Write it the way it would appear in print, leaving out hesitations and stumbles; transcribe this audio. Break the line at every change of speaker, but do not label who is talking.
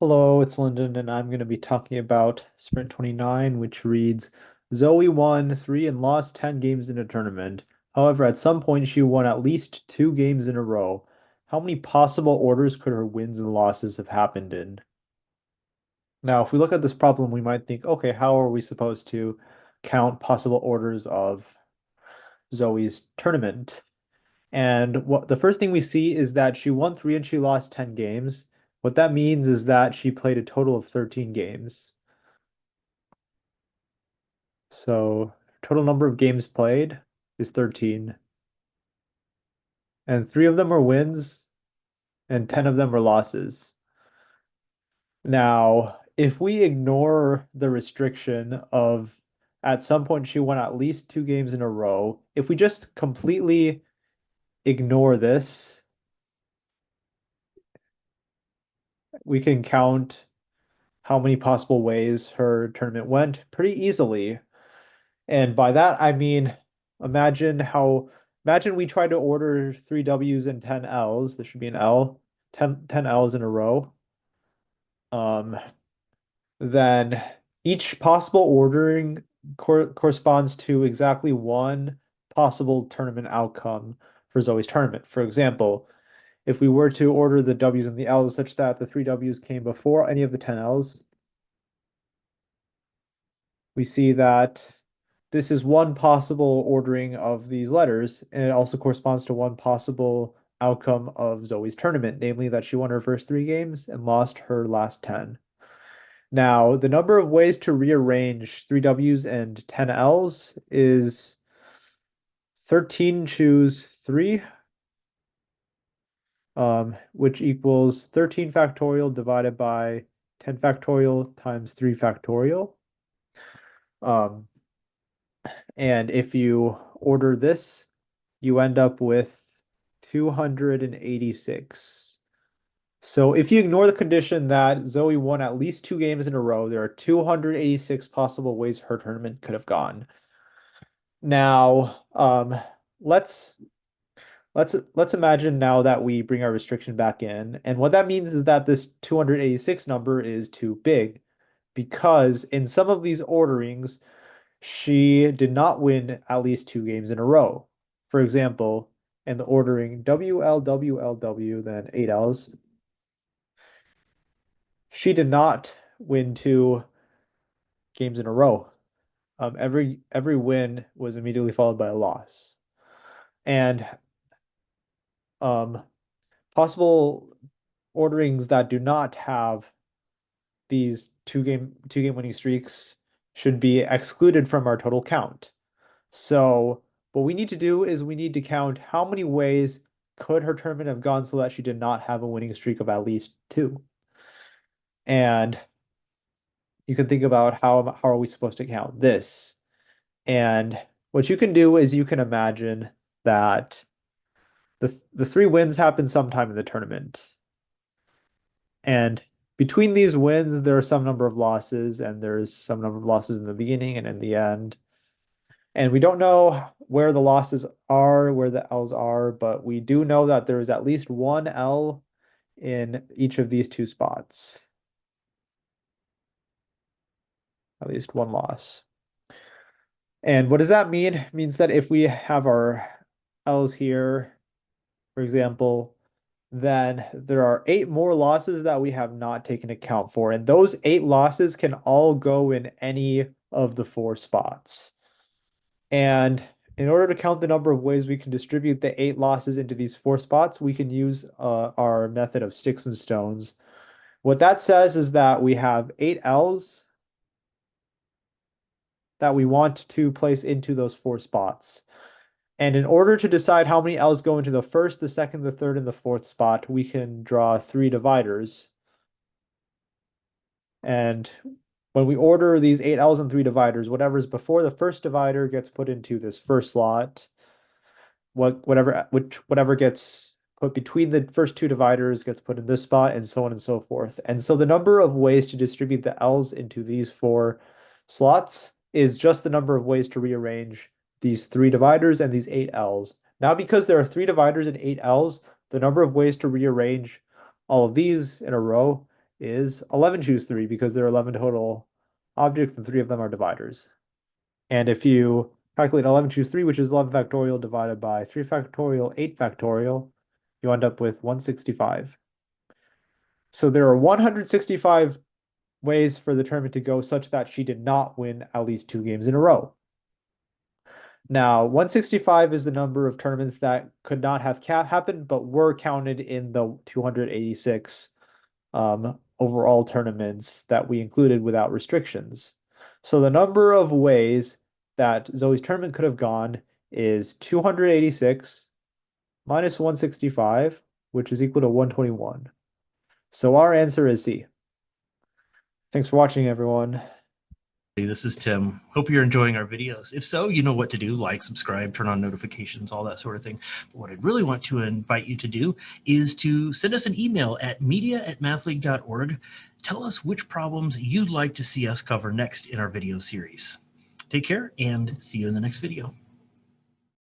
Hello, it's Linden, and I'm going to be talking about Sprint 29, which reads Zoe won 3 and lost 10 games in a tournament. However, at some point, she won at least 2 games in a row. How many possible orders could her wins and losses have happened in? Now, if we look at this problem, we might think, okay, how are we supposed to count possible orders of Zoe's tournament? And what the first thing we see is that she won 3 and she lost 10 games. What that means is that she played a total of 13 games. So total number of games played is 13. And 3 of them are wins and 10 of them are losses. Now, if we ignore the restriction of at some point she won at least 2 games in a row, if we just completely ignore this, we can count how many possible ways her tournament went pretty easily. And by that, I mean, imagine how, imagine we try to order 3 Ws and 10 Ls. There should be an L, 10 Ls in a row. Um, then each possible ordering corresponds to exactly one possible tournament outcome for Zoe's tournament. For example, if we were to order the Ws and the Ls such that the 3 Ws came before any of the 10 Ls, we see that this is one possible ordering of these letters, and it also corresponds to one possible outcome of Zoe's tournament, namely that she won her first 3 games and lost her last 10. Now, the number of ways to rearrange 3 Ws and 10 Ls is 13 choose 3, which equals 13 factorial divided by 10 factorial times 3 factorial. Um, And if you order this, you end up with 286. So if you ignore the condition that Zoe won at least 2 games in a row, there are 286 possible ways her tournament could have gone. Now, let's let's imagine now that we bring our restriction back in. And what that means is that this 286 number is too big because in some of these orderings, she did not win at least 2 games in a row. For example, in the ordering WLWLW, then 8 Ls, she did not win 2 games in a row. Every win was immediately followed by a loss. And um, possible orderings that do not have these two game winning streaks should be excluded from our total count. So what we need to do is we need to count how many ways could her tournament have gone so that she did not have a winning streak of at least 2. And you can think about how are we supposed to count this? And what you can do is you can imagine that the 3 wins happen sometime in the tournament. And between these wins, there are some number of losses, and there's some number of losses in the beginning and in the end. And we don't know where the losses are, where the L's are, but we do know that there is at least one L in each of these 2 spots. At least one loss. And what does that mean? It means that if we have our L's here, for example, then there are 8 more losses that we have not taken account for. And those 8 losses can all go in any of the 4 spots. And in order to count the number of ways we can distribute the 8 losses into these 4 spots, we can use our method of sticks and stones. What that says is that we have 8 Ls that we want to place into those 4 spots. And in order to decide how many L's go into the first, the second, the third, and the fourth spot, we can draw 3 dividers. And when we order these 8 L's and 3 dividers, whatever's before the first divider gets put into this first slot. Whatever gets put between the first 2 dividers gets put in this spot, and so on and so forth. And so the number of ways to distribute the L's into these 4 slots is just the number of ways to rearrange these 3 dividers and these 8 L's. Now, because there are 3 dividers and 8 L's, the number of ways to rearrange all of these in a row is 11 choose 3 because there are 11 total objects and 3 of them are dividers. And if you calculate 11 choose 3, which is 11 factorial divided by 3 factorial, 8 factorial, you end up with 165. So there are 165 ways for the tournament to go such that she did not win at least 2 games in a row. Now, 165 is the number of tournaments that could not have happened, but were counted in the 286 overall tournaments that we included without restrictions. So the number of ways that Zoe's tournament could have gone is 286 minus 165, which is equal to 121. So our answer is C. Thanks for watching, everyone.
This is Tim. Hope you're enjoying our videos. If so, you know what to do. Like, subscribe, turn on notifications, all that sort of thing. But what I'd really want to invite you to do is to send us an email at media@mathleague.org. Tell us which problems you'd like to see us cover next in our video series. Take care and see you in the next video.